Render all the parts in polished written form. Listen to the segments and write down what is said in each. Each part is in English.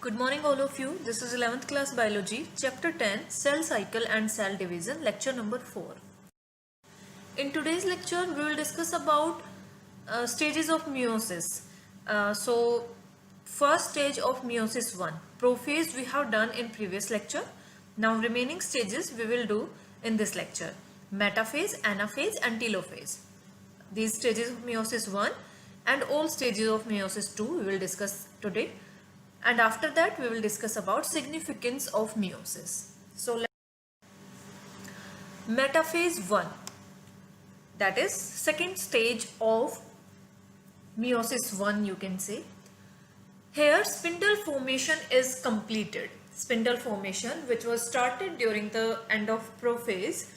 Good morning all of you. This is 11th class biology, chapter 10, cell cycle and cell division, lecture number 4. In today's lecture we will discuss about stages of meiosis. First stage of meiosis 1, prophase we have done in previous lecture. Now remaining stages we will do in this lecture, metaphase, anaphase and telophase. These stages of meiosis 1 and all stages of meiosis 2 we will discuss today. And after that we will discuss about significance of meiosis. So metaphase 1, that is second stage of meiosis 1, you can say. Here spindle formation is completed. Spindle formation which was started during the end of prophase,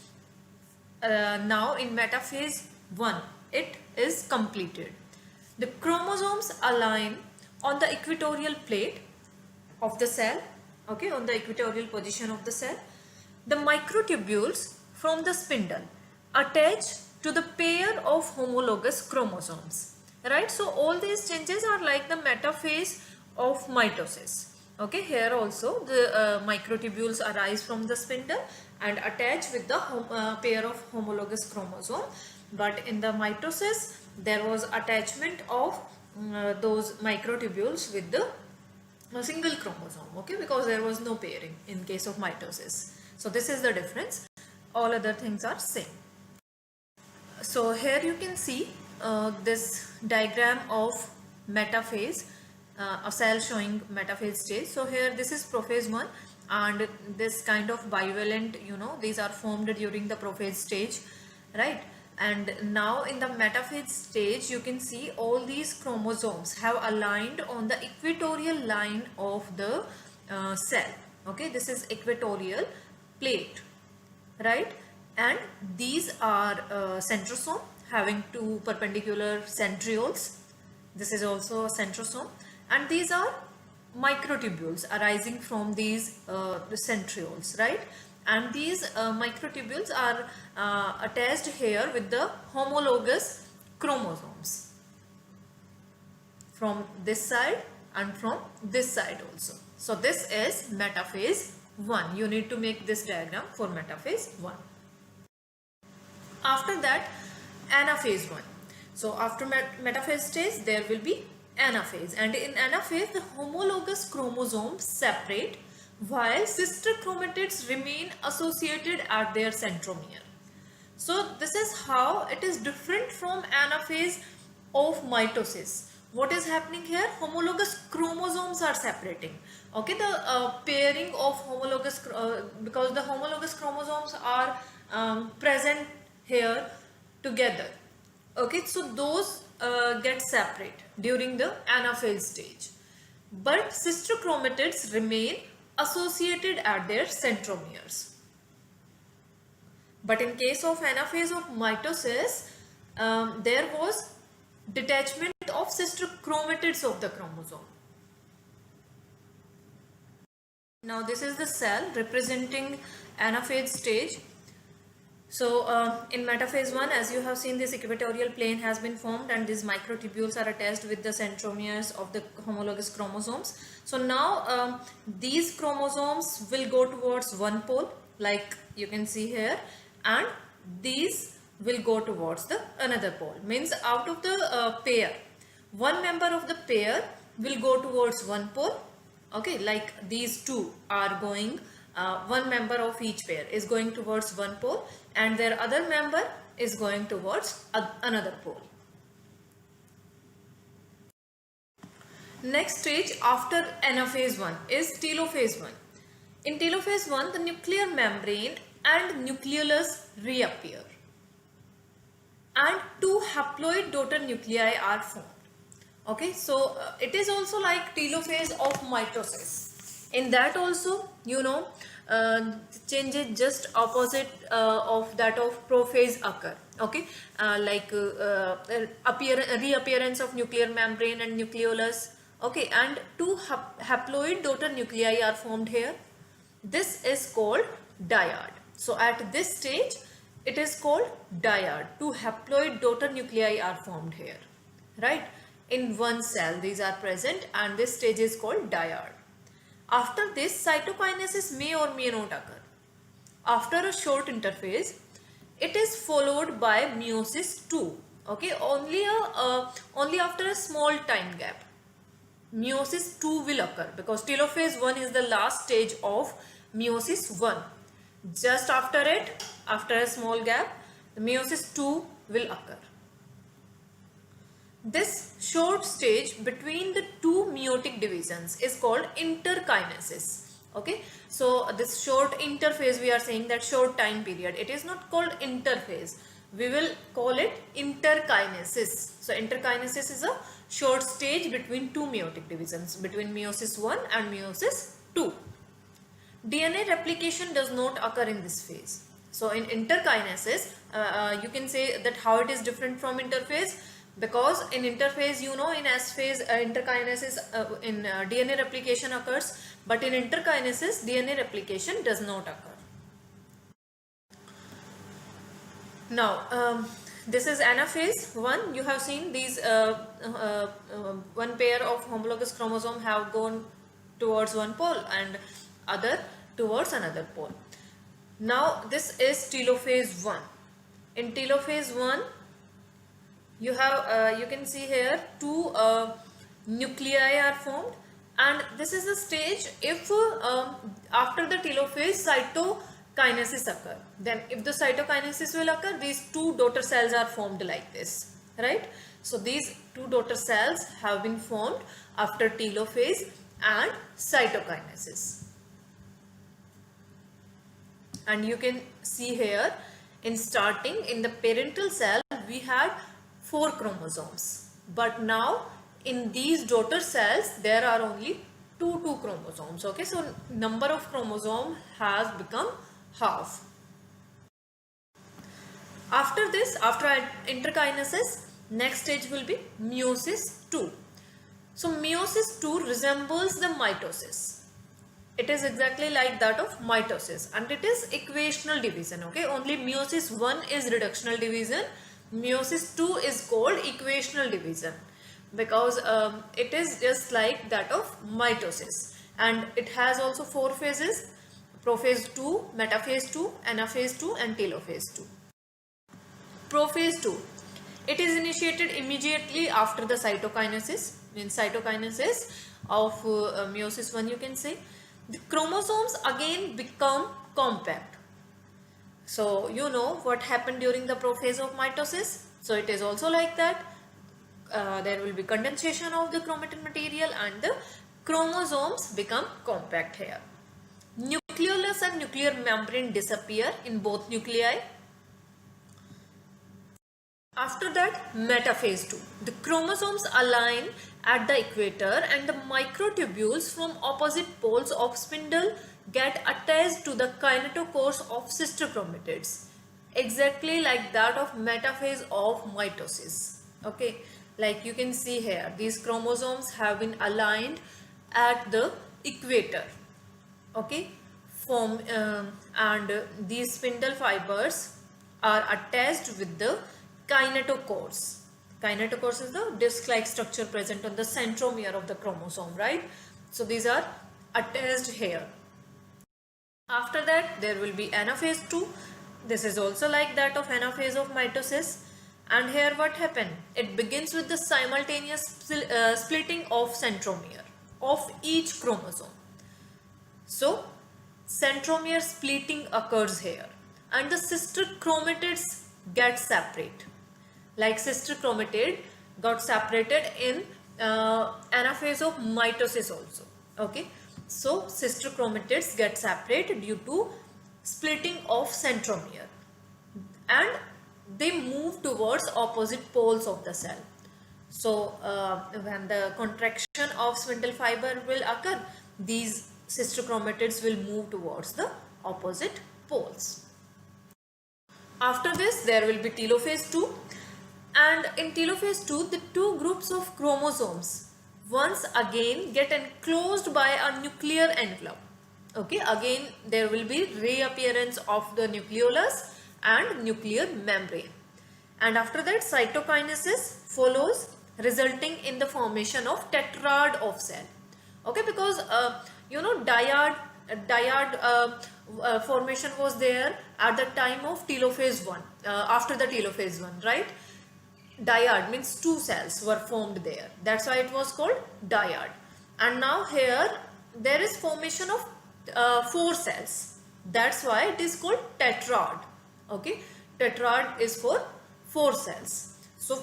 now in metaphase 1 it is completed. The chromosomes align on the equatorial plate of the cell, okay, on the equatorial position of the cell. The microtubules from the spindle attach to the pair of homologous chromosomes, right? So all these changes are like the metaphase of mitosis. Okay, here also the microtubules arise from the spindle and attach with the pair of homologous chromosome, but in the mitosis there was attachment of those microtubules with the single chromosome, okay, because there was no pairing in case of mitosis. So this is the difference. All other things are same. So here you can see this diagram of metaphase, a cell showing metaphase stage. So here this is prophase 1 and this kind of bivalent, these are formed during the prophase stage, right? And now in the metaphase stage you can see all these chromosomes have aligned on the equatorial line of the cell. Okay, this is equatorial plate, right? And these are centrosome having two perpendicular centrioles. This is also a centrosome, and these are microtubules arising from these centrioles, right? And these microtubules are attached here with the homologous chromosomes from this side and from this side also. So this is metaphase 1. You need to make this diagram for metaphase 1. After that, anaphase 1. So after metaphase stage there will be anaphase, and in anaphase the homologous chromosomes separate while sister chromatids remain associated at their centromere. So this is how it is different from anaphase of mitosis. What is happening here? Homologous chromosomes are separating. Okay, the pairing of homologous, because the homologous chromosomes are present here together. Okay, so those get separate during the anaphase stage. But sister chromatids remain associated at their centromeres. But in case of anaphase of mitosis, there was detachment of sister chromatids of the chromosome. Now this is the cell representing anaphase stage. So in metaphase 1, as you have seen, this equatorial plane has been formed and these microtubules are attached with the centromeres of the homologous chromosomes. So now these chromosomes will go towards one pole, like you can see here, and these will go towards the another pole. Means out of the pair, one member of the pair will go towards one pole. Okay, like these two are going, one member of each pair is going towards one pole and their other member is going towards another pole. Next stage after anaphase 1 is telophase 1. In telophase 1, the nuclear membrane and nucleolus reappear and two haploid daughter nuclei are formed. Okay, so it is also like telophase of mitosis. In that also, changes just opposite of that of prophase occur. Okay, reappearance of nuclear membrane and nucleolus. Okay, and two haploid daughter nuclei are formed here. This is called dyad. So at this stage it is called dyad. Two haploid daughter nuclei are formed here, right? In one cell these are present, and this stage is called dyad. After this, cytokinesis may or may not occur. After a short interphase, it is followed by meiosis 2. Okay, only after a small time gap, meiosis 2 will occur, because telophase 1 is the last stage of meiosis 1. Just after it, after a small gap, the meiosis 2 will occur. This short stage between the two meiotic divisions is called interkinesis. Okay, so this short interphase, we are saying that short time period, it is not called interphase, we will call it interkinesis. So interkinesis is a short stage between two meiotic divisions, between meiosis 1 and meiosis 2. DNA replication does not occur in this phase. So in interkinesis, you can say that how it is different from interphase, because in interphase, you know, in S phase, interkinesis in DNA replication occurs, but in interkinesis DNA replication does not occur. Now this is anaphase 1. You have seen these one pair of homologous chromosome have gone towards one pole and other towards another pole. Now this is telophase 1. In telophase 1, you have you can see here two nuclei are formed, and this is the stage if after the telophase cytokinesis occur. Then if the cytokinesis will occur, these two daughter cells are formed like this, right? So these two daughter cells have been formed after telophase and cytokinesis. And you can see here, in starting in the parental cell we had 4 chromosomes, but now in these daughter cells there are only 2 chromosomes. Okay, so number of chromosome has become half. After this, after interkinesis, next stage will be meiosis 2. So meiosis 2 resembles the mitosis. It is exactly like that of mitosis, and it is equational division. Okay, only meiosis 1 is reductional division, meiosis 2 is called equational division, because it is just like that of mitosis, and it has also 4 phases: prophase 2, metaphase 2, anaphase 2 and telophase 2. Prophase 2, it is initiated immediately after the cytokinesis, means cytokinesis of meiosis 1, you can say. The chromosomes again become compact. So you know what happened during the prophase of mitosis. So it is also like that. There will be condensation of the chromatin material and the chromosomes become compact here. Nucleolus and nuclear membrane disappear in both nuclei. After that, metaphase 2. The chromosomes align at the equator and the microtubules from opposite poles of spindle get attached to the kinetochores of sister chromatids, exactly like that of metaphase of mitosis. Okay, like you can see here, these chromosomes have been aligned at the equator. Okay, and these spindle fibers are attached with the kinetochores. Kinetochores is the disc-like structure present on the centromere of the chromosome, right? So these are attached here. After that, there will be anaphase 2. This is also like that of anaphase of mitosis. And here what happened? It begins with the simultaneous splitting of centromere of each chromosome. So centromere splitting occurs here, and the sister chromatids get separate. Like sister chromatid got separated in anaphase of mitosis also. Okay, so sister chromatids get separated due to splitting of centromere, and they move towards opposite poles of the cell. So when the contraction of spindle fiber will occur, these sister chromatids will move towards the opposite poles. After this, there will be telophase 2. And in telophase 2, the two groups of chromosomes once again get enclosed by a nuclear envelope. Okay, again there will be reappearance of the nucleolus and nuclear membrane. And after that, cytokinesis follows, resulting in the formation of tetrad of cell. Okay, because Dyad formation was there at the time of telophase 1, after the telophase 1, right? Dyad means two cells were formed there. That's why it was called dyad. And now here there is formation of four cells. That's why it is called tetrad. Okay, tetrad is for four cells. So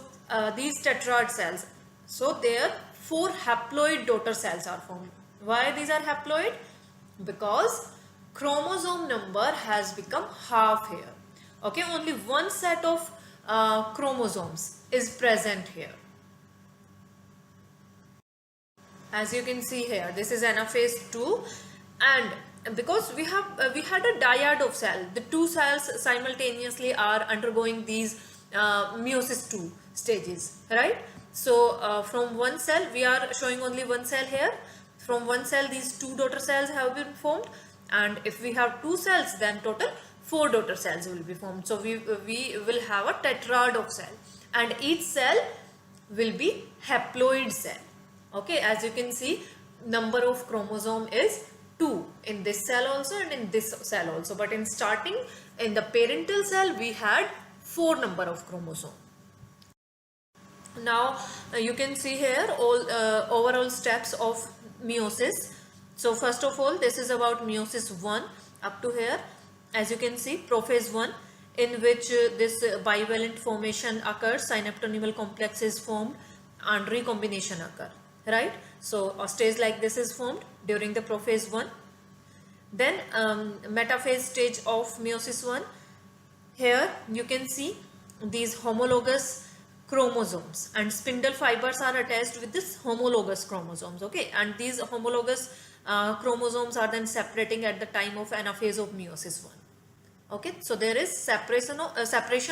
these tetrad cells, so there four haploid daughter cells are formed. Why these are haploid? Because chromosome number has become half here. Okay, only one set of chromosomes is present here. As you can see here, this is anaphase 2, and because we had a dyad of cell, the two cells simultaneously are undergoing these meiosis 2 stages, right? So from one cell, we are showing only one cell here. From one cell, these two daughter cells have been formed, and if we have two cells, then total four daughter cells will be formed. So we will have a tetrad of cell, and each cell will be haploid cell. Okay, as you can see, number of chromosome is 2 in this cell also and in this cell also, but in starting in the parental cell we had 4 number of chromosome. Now you can see here all overall steps of meiosis. So first of all, this is about meiosis 1 up to here. As you can see, prophase 1, in which this bivalent formation occurs, synaptonemal complex is formed and recombination occur, right? So a stage like this is formed during the prophase 1. Then metaphase stage of meiosis 1. Here you can see these homologous chromosomes, and spindle fibers are attached with this homologous chromosomes. Okay, and these homologous chromosomes are then separating at the time of anaphase of meiosis 1. Okay, so there is separation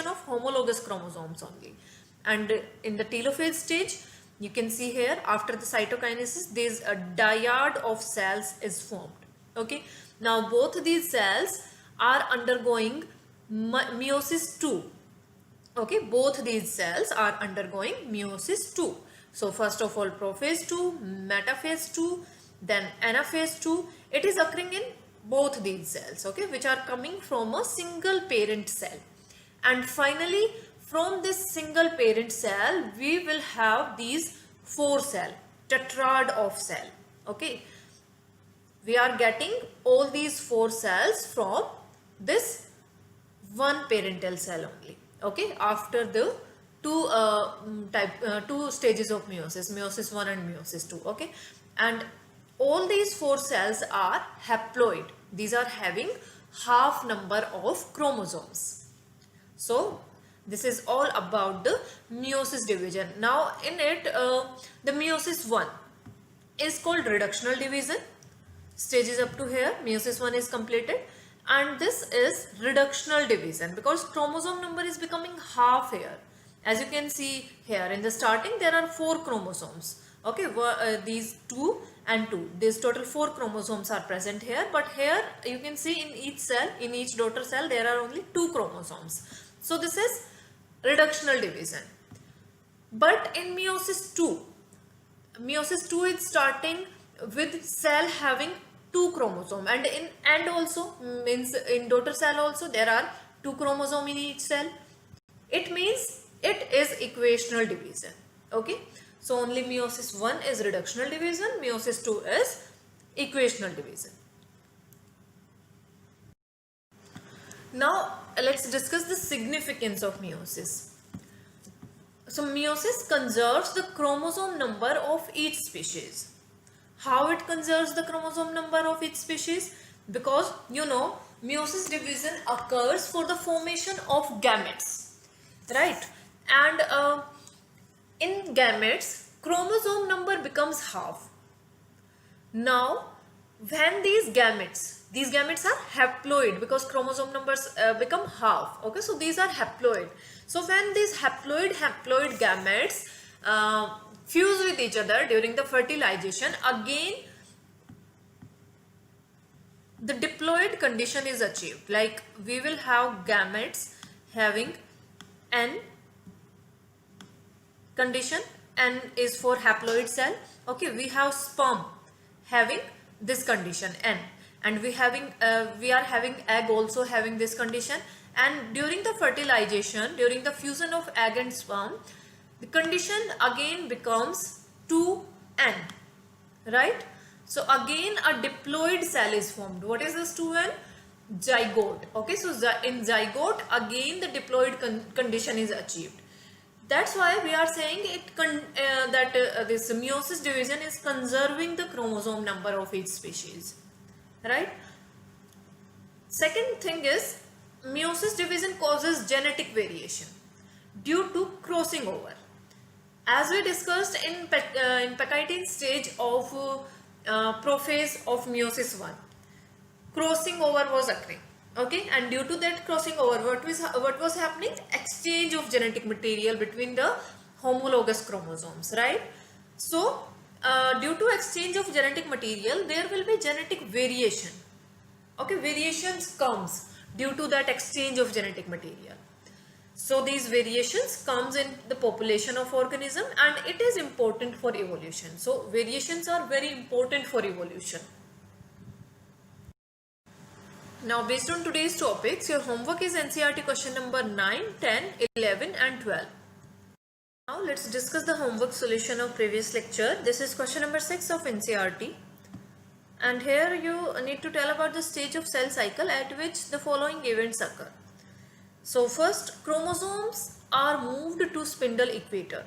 of homologous chromosomes only. And in the telophase stage, you can see here, after the cytokinesis, this a dyad of cells is formed. Okay, now both these cells are undergoing meiosis 2. Okay, both these cells are undergoing meiosis 2. So first of all, prophase 2, metaphase 2, then anaphase 2. It is occurring in both these cells, okay, which are coming from a single parent cell. And finally, from this single parent cell, we will have these 4 cell, tetrad of cell. Okay, we are getting all these 4 cells from this one parental cell only. Okay, after the two stages of meiosis, meiosis 1 and meiosis 2. Okay, and all these 4 cells are haploid. These are having half number of chromosomes. So this is all about the meiosis division. Now in it, the meiosis 1 is called reductional division. Stages up to here, meiosis 1 is completed, and this is reductional division because chromosome number is becoming half here. As you can see here, in the starting there are 4 chromosomes. Okay, these 2 and 2, these total 4 chromosomes are present here, but here you can see in each cell, in each daughter cell, there are only 2 chromosomes. So this is reductional division. But in meiosis 2 is starting with cell having 2 chromosome, and also means in daughter cell also there are 2 chromosome in each cell. It means it is equational division. Okay, so only meiosis 1 is reductional division, meiosis 2 is equational division. Now let's discuss the significance of meiosis. So meiosis conserves the chromosome number of each species. How it conserves the chromosome number of each species? Because you know, meiosis division occurs for the formation of gametes, right? And in gametes, chromosome number becomes half. Now when these gametes are haploid, because chromosome numbers become half. Okay, so these are haploid. So when these haploid gametes fuse with each other during the fertilization, again the diploid condition is achieved. Like we will have gametes having N condition, N is for haploid cell. Okay, we have sperm having this condition N, and we are having egg also having this condition, and during the fertilization, during the fusion of egg and sperm, the condition again becomes 2N, right? So again a diploid cell is formed. What is this 2N? Zygote. Okay, so in zygote again the diploid condition is achieved. That's why we are saying this meiosis division is conserving the chromosome number of each species, right? Second thing is, meiosis division causes genetic variation due to crossing over. As we discussed in Pectine stage of prophase of meiosis 1, crossing over was occurring. Okay, and due to that crossing over, what was happening? Exchange of genetic material between the homologous chromosomes, right? So due to exchange of genetic material, there will be genetic variation. Okay, variations comes due to that exchange of genetic material. So these variations comes in the population of organism, and it is important for evolution. So variations are very important for evolution. Now, based on today's topics, your homework is NCERT question number 9, 10, 11 and 12. Now, let's discuss the homework solution of previous lecture. This is question number 6 of NCERT. And here you need to tell about the stage of cell cycle at which the following events occur. So, first, chromosomes are moved to spindle equator.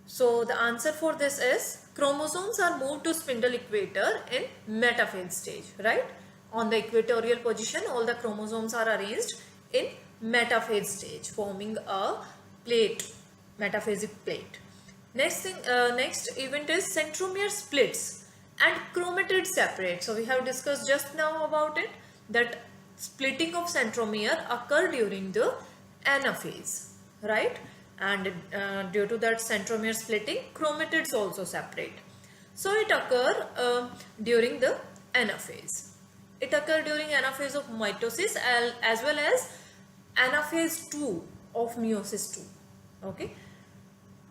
So, the answer for this is chromosomes are moved to spindle equator in metaphase stage, right? On the equatorial position, all the chromosomes are arranged in metaphase stage, forming a plate, metaphasic plate. Next event is centromere splits and chromatids separate. So we have discussed just now about it, that splitting of centromere occur during the anaphase, right? And due to that centromere splitting, chromatids also separate. So it occur during the anaphase. It occurs during anaphase of mitosis as well as anaphase 2 of meiosis 2. Okay.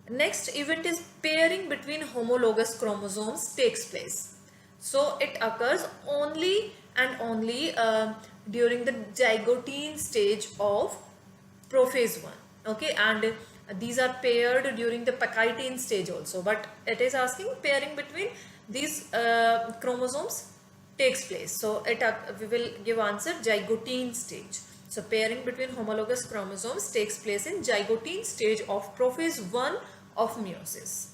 Next event is pairing between homologous chromosomes takes place. So it occurs only and only during the zygotine stage of prophase 1. Okay, and these are paired during the Pectine stage also, but it is asking pairing between these chromosomes takes place. So we will give answer zygotine stage. So pairing between homologous chromosomes takes place in zygotine stage of prophase 1 of meiosis.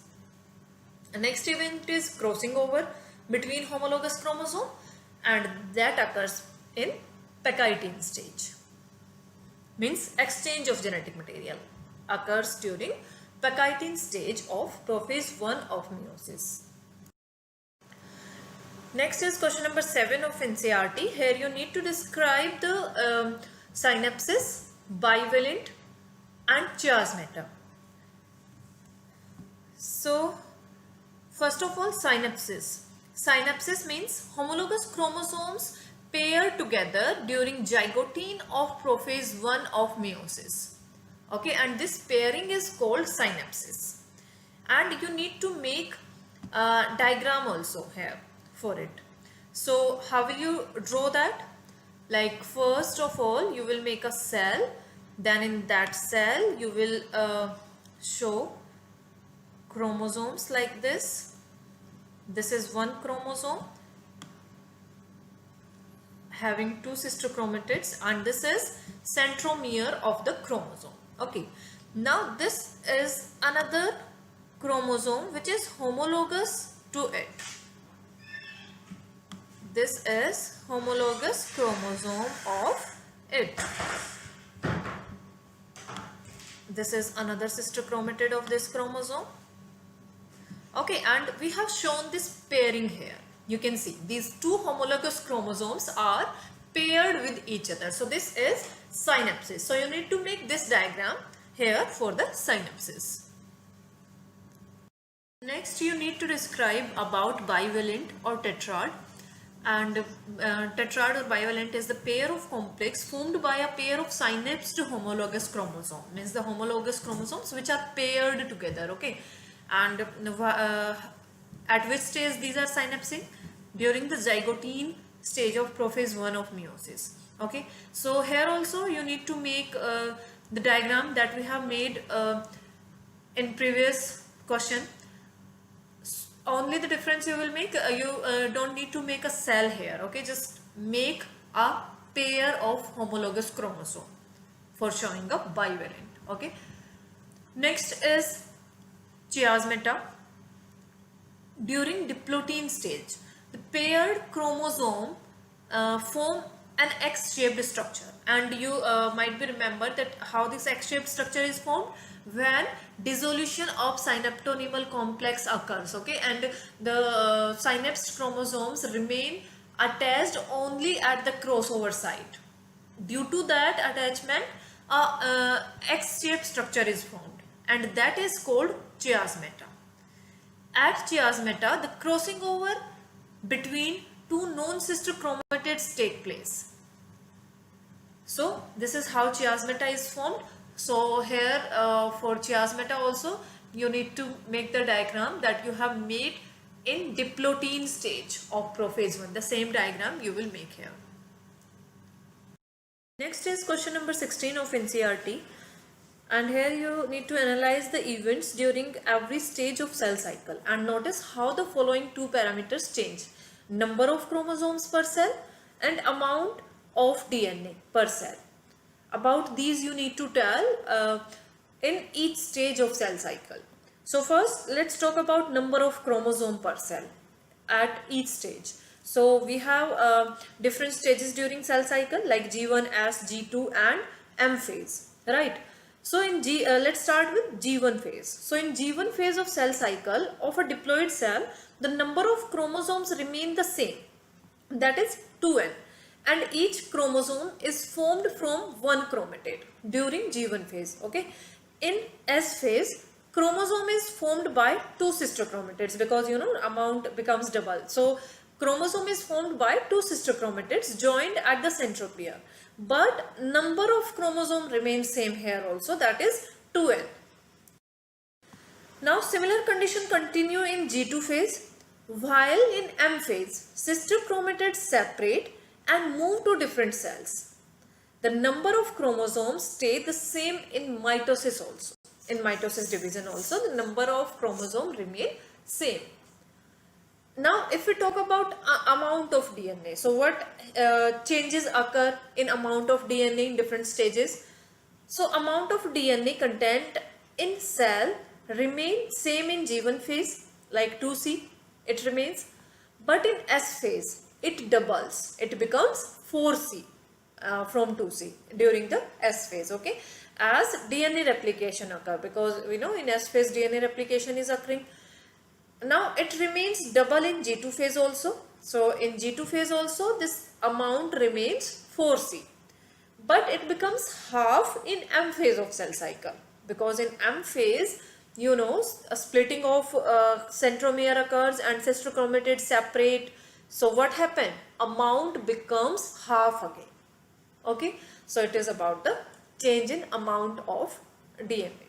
The next event is crossing over between homologous chromosome, and that occurs in Pectine stage. Means exchange of genetic material occurs during Pectine stage of prophase 1 of meiosis. Next is question number 7 of NCERT. Here you need to describe the synapses, bivalent and chiasmatum. So first of all, synapses. Synapses means homologous chromosomes pair together during zygotine of prophase 1 of meiosis. Okay, and this pairing is called synapses. And you need to make a diagram also here for it. So how will you draw that? Like first of all you will make a cell, then in that cell you will show chromosomes like this. This is one chromosome having two sister chromatids, and this is centromere of the chromosome. Okay, now this is another chromosome which is homologous to it. This is homologous chromosome of it. This is another sister chromatid of this chromosome. Okay, and we have shown this pairing here. You can see these two homologous chromosomes are paired with each other. So this is synapses. So you need to make this diagram here for the synapses. Next you need to describe about bivalent or tetrad. And tetrad or bivalent is the pair of complex formed by a pair of synapsed homologous chromosome. Means the homologous chromosomes which are paired together. Okay, and at which stage these are synapsing? during the zygotine stage of prophase 1 of meiosis. Okay, so here also you need to make the diagram that we have made in previous question. Only the difference you will make, you don't need to make a cell here. Okay, just make a pair of homologous chromosome for showing a bivalent. Okay, next is chiasmata. During diplotin stage, the paired chromosome form an X-shaped structure, and you might be remembered that how this X-shaped structure is formed when dissolution of synaptonemal complex occurs. Okay, and the synapse chromosomes remain attached only at the crossover site. Due to that attachment, a X-shaped structure is formed, and that is called chiasmata. At chiasmata, the crossing over between two non-sister chromatids take place. So this is how chiasmata is formed. So here for chiasmata also you need to make the diagram that you have made in diplotin stage of prophase 1. The same diagram you will make here. Next is question number 16 of NCERT. And here you need to analyze the events during every stage of cell cycle and notice how the following two parameters change: number of chromosomes per cell and amount of DNA per cell. About these you need to tell in each stage of cell cycle. So first let's talk about number of chromosome per cell at each stage. So we have different stages during cell cycle like G1S, G2 and M phase, right? So in let's start with G1 phase. So in G1 phase of cell cycle of a diploid cell, the number of chromosomes remain the same, that is 2n, and each chromosome is formed from one chromatid during G1 phase. Okay, in S phase, chromosome is formed by two sister chromatids because amount becomes double. So chromosome is formed by two sister chromatids joined at the centromere. But number of chromosome remains same here also, that is 2n. Now similar condition continue in G2 phase, while in M phase sister chromatids separate and move to different cells. The number of chromosomes stay the same in mitosis also. In mitosis division also the number of chromosome remain same. Now if we talk about amount of DNA, so what changes occur in amount of DNA in different stages? So amount of DNA content in cell remain same in G1 phase like 2C, it remains, but in S phase it doubles, it becomes 4C from 2C during the S phase. Okay, as DNA replication occur, because we know in S phase DNA replication is occurring. Now it remains double in G2 phase also. So in G2 phase also this amount remains 4C, but it becomes half in M phase of cell cycle, because in M phase a splitting of centromere occurs and sister chromatids separate. So what happened? Amount becomes half again. Okay, so it is about the change in amount of DNA.